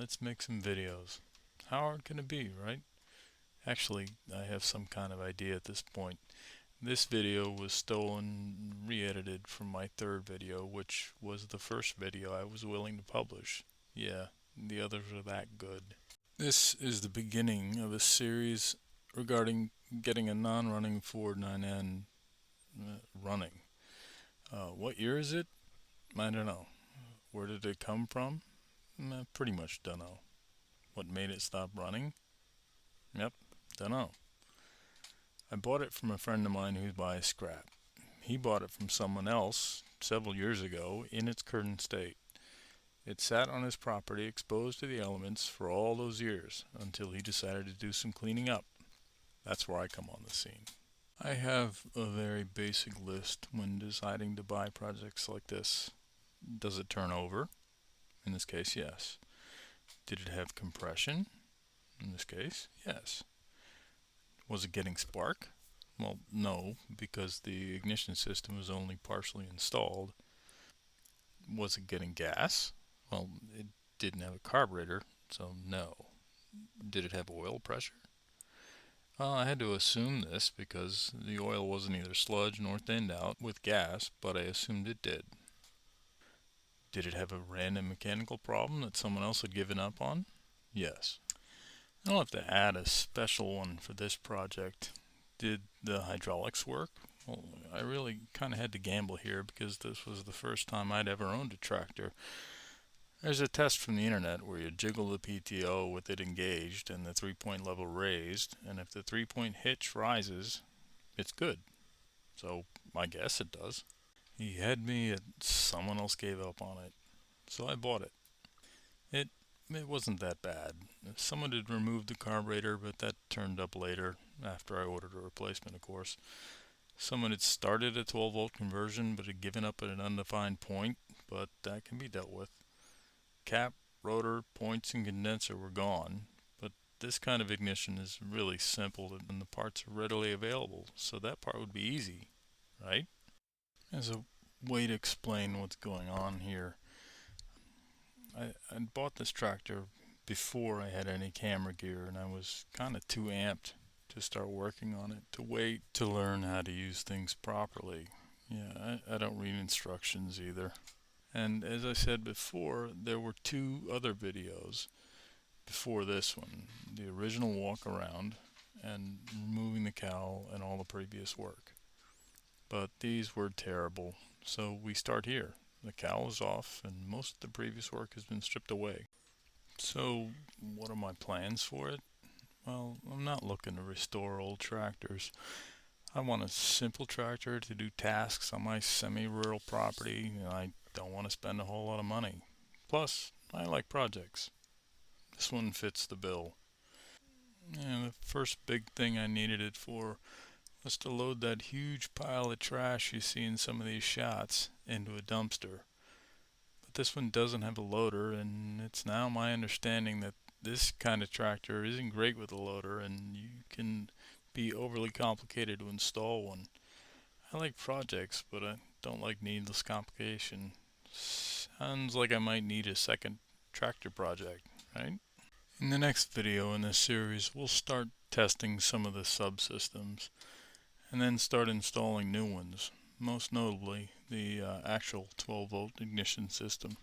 let's make some videos. How hard can it be, right? Actually, I have some kind of idea at this point. This video was stolen, re-edited from my third video, which was the first video I was willing to publish. Yeah, the others are that good. This is the beginning of a series regarding getting a non-running Ford 9N running. What year is it? I don't know. Where did it come from? Pretty much don't know. What made it stop running? Yep, don't know. I bought it from a friend of mine who buys scrap. He bought it from someone else several years ago in its current state. It sat on his property exposed to the elements for all those years until he decided to do some cleaning up. That's where I come on the scene. I have a very basic list when deciding to buy projects like this. Does it turn over? In this case, yes. Did it have compression? In this case, yes. Was it getting spark? Well, no, because the ignition system was only partially installed. Was it getting gas? Well, it didn't have a carburetor, so no. Did it have oil pressure? Well, I had to assume this because the oil wasn't either sludge nor thinned out with gas, but I assumed it did. Did it have a random mechanical problem that someone else had given up on? Yes. I'll have to add a special one for this project. Did the hydraulics work? Well, I really kind of had to gamble here because this was the first time I'd ever owned a tractor. There's a test from the internet where you jiggle the PTO with it engaged and the 3-point level raised, and if the 3-point hitch rises, it's good. So I guess it does. He had me at someone else gave up on it, so I bought it. It wasn't that bad. Someone had removed the carburetor, but that turned up later, after I ordered a replacement, of course. Someone had started a 12-volt conversion, but had given up at an undefined point, but that can be dealt with. Cap, rotor, points, and condenser were gone, but this kind of ignition is really simple and the parts are readily available, so that part would be easy, right? As a way to explain what's going on here, I bought this tractor before I had any camera gear, and I was kind of too amped to start working on it, to wait to learn how to use things properly. Yeah, I don't read instructions either. And as I said before, there were two other videos before this one. The original walk around and removing the cowl and all the previous work. But these were terrible, so we start here. The cowl is off and most of the previous work has been stripped away. So what are my plans for it? Well, I'm not looking to restore old tractors. I want a simple tractor to do tasks on my semi-rural property, and I don't want to spend a whole lot of money. Plus, I like projects. This one fits the bill. And the first big thing I needed it for was to load that huge pile of trash you see in some of these shots into a dumpster. But this one doesn't have a loader, and it's now my understanding that this kind of tractor isn't great with a loader, and you can be overly complicated to install one. I like projects, but I don't like needless complication. Sounds like I might need a second tractor project, right? In the next video in this series, we'll start testing some of the subsystems and then start installing new ones, most notably the actual 12-volt ignition system.